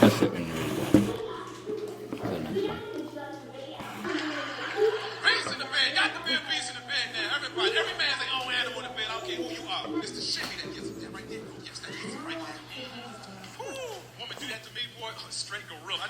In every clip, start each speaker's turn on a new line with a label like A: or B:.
A: That's it when you're ready. For the next one.
B: Beast in the bed. Got to be a beast in the bed now. Everybody, every man's their own animal in the bed. I don't care who you are. It's the shimmy that gets it right there. Yes, that gets it right there. Woo. Woman do that to me, boy. Oh, straight gorilla.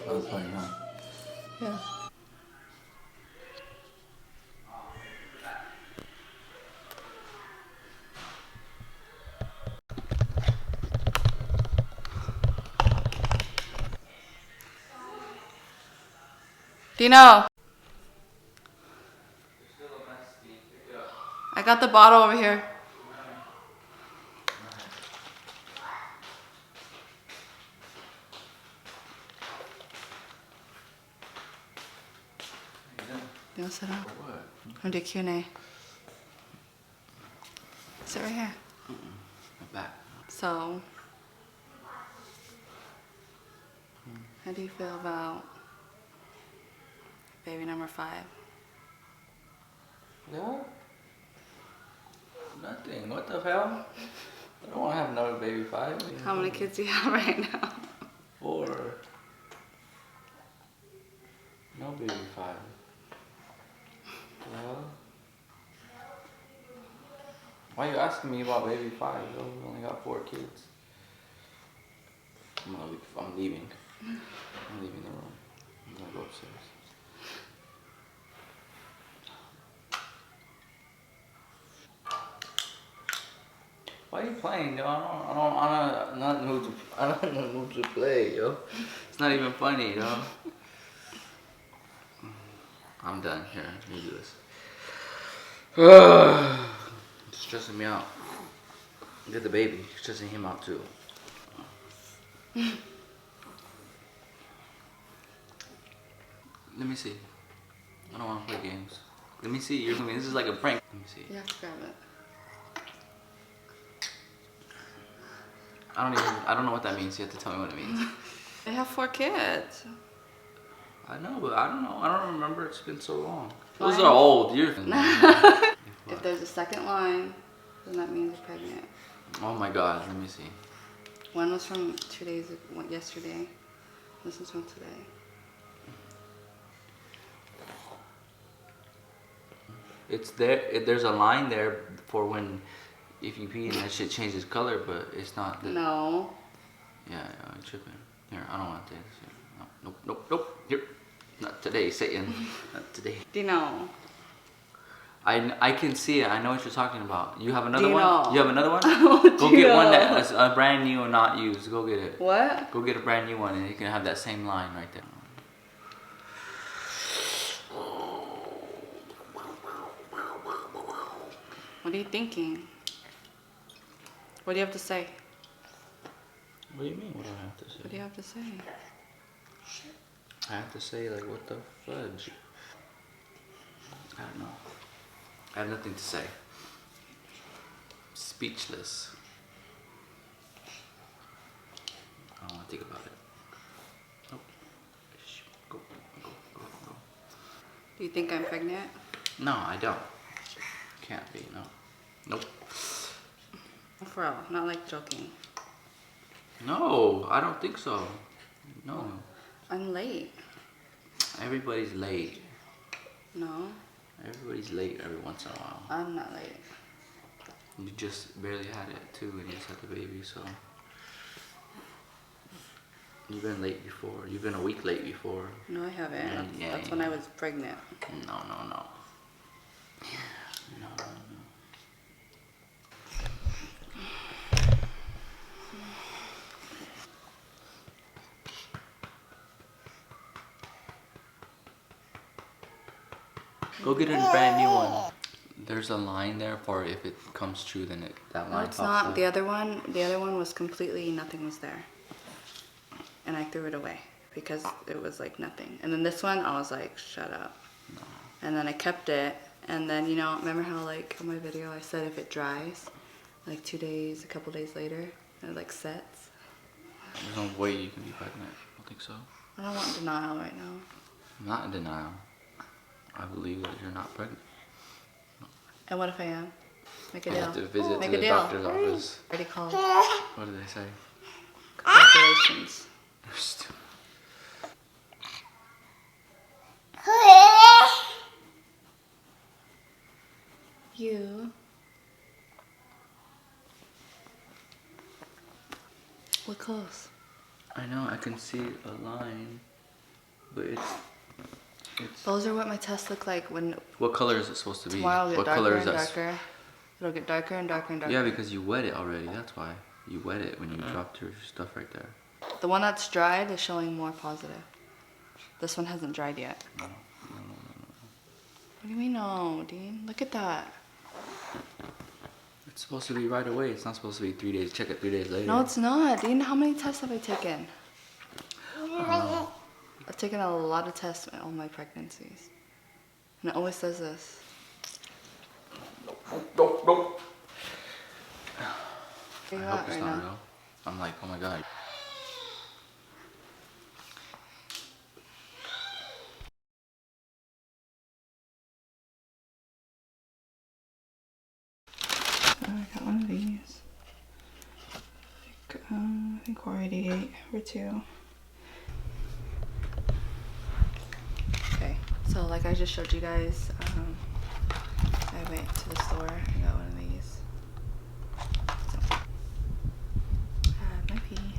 A: That was funny, huh?
C: Yeah. Dino! I got the bottle over here. Dino, sit down.
A: What?
C: I'm gonna do Q&A. Sit right here.
A: My back.
C: So, how do you feel about baby number 5?
A: Yeah? Nothing. What the hell? I don't want to have another baby 5.
C: How many kids do you have right now?
A: 4. No baby 5. Well, why are you asking me about baby 5? We only got 4 kids. I'm leaving. I'm leaving the room. I'm gonna go upstairs. Why are you playing, yo? I'm not in the mood to play, yo. It's not even funny, yo. I'm done. Here, let me do this. It's stressing me out. Get the baby. It's stressing him out too. Let me see. I don't want to play games. Let me see. This is like a prank. Let me see.
C: You have to grab it.
A: I don't know what that means. You have to tell me what it means.
C: I have 4 kids.
A: I know, but I don't know. I don't remember. It's been so long. Those
C: Fine.
A: are old. You're.
C: If there's a second line, then that means you're pregnant.
A: Oh my God. Let me see.
C: One was from 2 days ago, yesterday. This is from today.
A: It's there. There's a line there for when, if you pee and that shit changes color, but it's not.
C: No.
A: Yeah, I'm tripping. Here, I don't want to take this. Here. No, nope. Here, not today, Satan. Not today.
C: Dino.
A: I can see it. I know what you're talking about. You have another
C: Dino.
A: one? You have another one?
C: Oh,
A: Go get one that's a brand new and not used. Go get it.
C: What?
A: Go get a brand new one and you can have that same line right there.
C: What are you thinking? What do you have to say?
A: What do you mean? What do I have to say?
C: What do you have to say?
A: I have to say, like, what the fudge? I don't know. I have nothing to say. Speechless. I don't want to think about it. Nope. Go.
C: Do you think I'm pregnant?
A: No, I don't. Can't be, no. Nope.
C: For real, not like joking.
A: No, I don't think so. No.
C: I'm late.
A: Everybody's late.
C: No,
A: Everybody's late every once in a while.
C: I'm not late.
A: You just barely had it too and you just had the baby, so. You've been late before. You've been a week late before.
C: No, I haven't.
A: Yeah,
C: That's when I was pregnant.
A: No. No. Go get a brand new one. There's a line there for if it comes true, then that
C: No,
A: line
C: it's
A: pops
C: not.
A: up.
C: The other one was completely, nothing was there. And I threw it away. because it was like nothing. And then this one, I was like, shut up. No. And then I kept it. And then, you know, remember how like on my video I said if it dries, like 2 days, a couple days later, it like sets?
A: There's no way you can be pregnant. I don't think so.
C: I don't want denial right now.
A: I'm not in denial. I believe that you're not pregnant. No.
C: And what if I am? Make a
A: You
C: deal.
A: have to visit
C: Make
A: to
C: a
A: the
C: deal.
A: doctor's office.
C: Already called.
A: What did they say?
C: Congratulations. You look close.
A: I know, I can see a line, but it's
C: Those are what my tests look like when
A: what color is it supposed to be?
C: tomorrow will get
A: What
C: darker
A: color
C: and
A: is that?
C: darker. It'll get darker and darker and darker.
A: Yeah, because you wet it already. That's why you wet it when you dropped your stuff right there.
C: The one that's dried is showing more positive. This one hasn't dried yet.
A: No.
C: What do you mean no, Dean? Look at that.
A: It's supposed to be right away. It's not supposed to be 3 days. Check it 3 days later.
C: No, it's not. Dean, how many tests have I taken? I've taken a lot of tests in all my pregnancies. And it always says this.
A: Nope.
C: Where
A: I
C: you
A: hope
C: at
A: it's
C: right
A: not
C: now?
A: real. I'm like, oh my god.
C: I got one of these. I think 488 or 2. Okay, so like I just showed you guys, I went to the store and got one of these. So, I had my pee.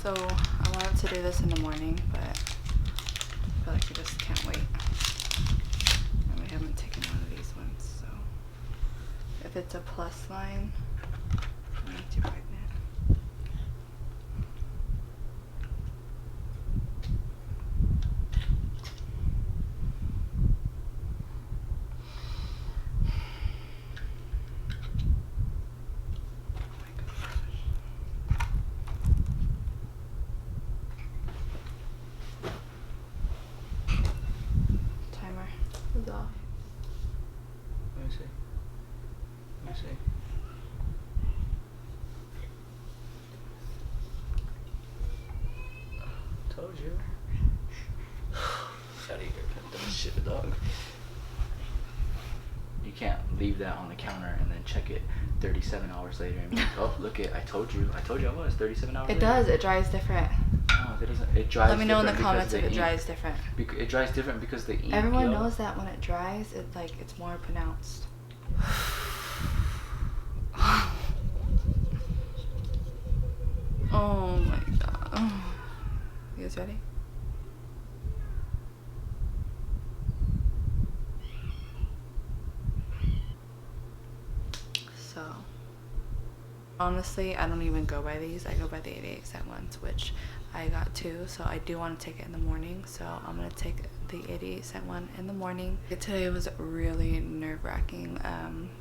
C: So I wanted to do this in the morning, but I feel like we just can't wait. And we haven't taken one of these ones, so if it's a plus line, I'm not too pregnant. Timer is off.
A: Let me see. Let me see. Told you. Out of here, dumb shit, dog. You can't leave that on the counter and then check it 37 hours later and be like, oh, look it, I told you I was 37 hours
C: It
A: later.
C: does, it dries different.
A: No, it doesn't. It dries.
C: Let me know in the
A: different
C: comments
A: because
C: if
A: the
C: it
A: ink-
C: dries different.
A: It dries different because the ink.
C: Everyone
A: yo.
C: knows that when it dries, it's more pronounced. Oh my god. You guys ready? So, honestly, I don't even go by these. I go by the 88 cent ones, which I got 2. So I do want to take it in the morning. So I'm going to take the 88 cent one in the morning. Today was really nerve-wracking.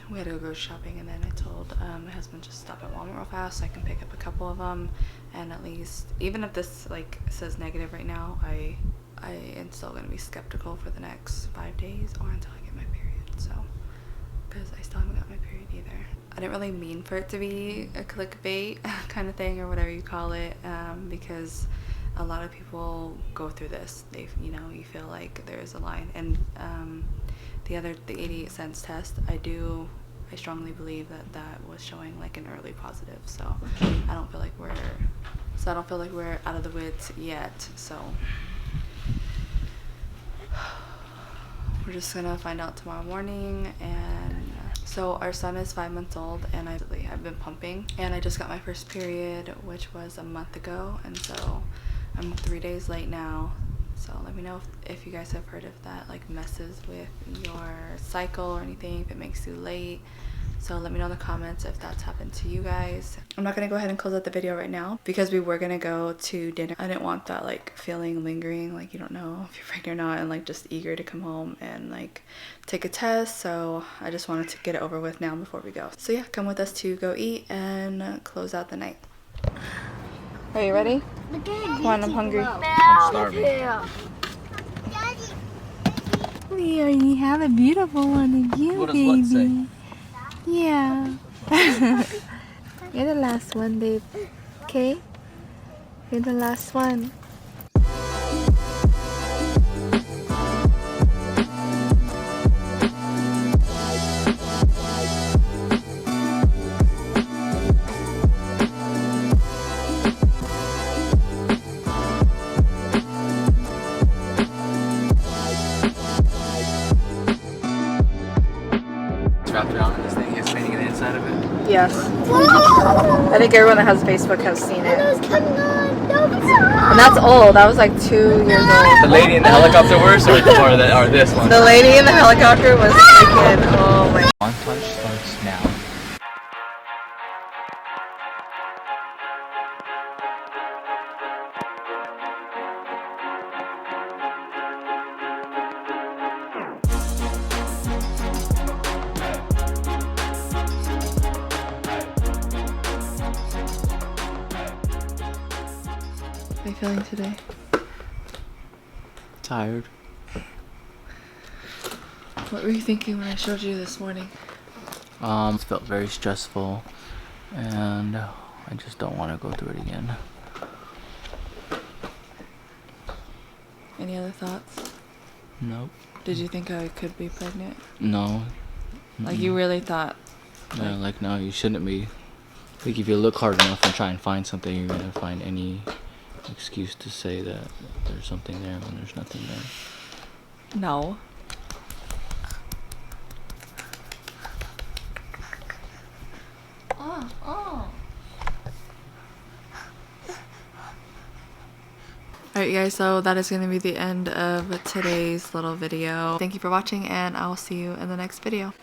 C: We had to go grocery shopping, and then I told my husband just stop at Walmart real fast so I can pick up a couple of them. And at least, even if this like says negative right now, I am still going to be skeptical for the next 5 days or until I get my period. So, because I still haven't got my period either. I didn't really mean for it to be a clickbait kind of thing or whatever you call it, because a lot of people go through this. You feel like there's a line. And the 88 cents test, I strongly believe that was showing like an early positive. So I don't feel like we're out of the woods yet. So we're just gonna find out tomorrow morning. And so our son is 5 months old, and I've been pumping, and I just got my first period, which was a month ago, and so I'm 3 days late now. So let me know if you guys have heard if that like messes with your cycle or anything, if it makes you late. So let me know in the comments if that's happened to you guys. I'm not gonna go ahead and close out the video right now because we were gonna go to dinner. I didn't want that like feeling lingering, like you don't know if you're pregnant or not, and like just eager to come home and like take a test. So I just wanted to get it over with now before we go. So yeah, come with us to go eat and close out the night. Are you ready? Come on, I'm hungry.
A: I'm starving.
C: We already have a beautiful one of you,
A: What does what say?
C: Yeah. You're the last one, babe. Okay? You're the last one.
A: Wrapped around in this thing, he's painting the inside of it.
C: Yes. I think everyone that has Facebook has seen it. And that's old. That was like 2 years old.
A: The lady in the helicopter worse or this one?
C: The lady in the helicopter was freaking, oh my.
A: Montage starts now.
C: How are you feeling today?
A: Tired.
C: What were you thinking when I showed you this morning?
A: It felt very stressful, and I just don't want to go through it again.
C: Any other thoughts?
A: Nope.
C: Did you think I could be pregnant?
A: No.
C: Like you really thought?
A: Yeah, like no, you shouldn't be. Like if you look hard enough and try and find something, you're gonna find any excuse to say that there's something there when there's nothing there.
C: No. Alright guys, so that is going to be the end of today's little video. Thank you for watching and I will see you in the next video.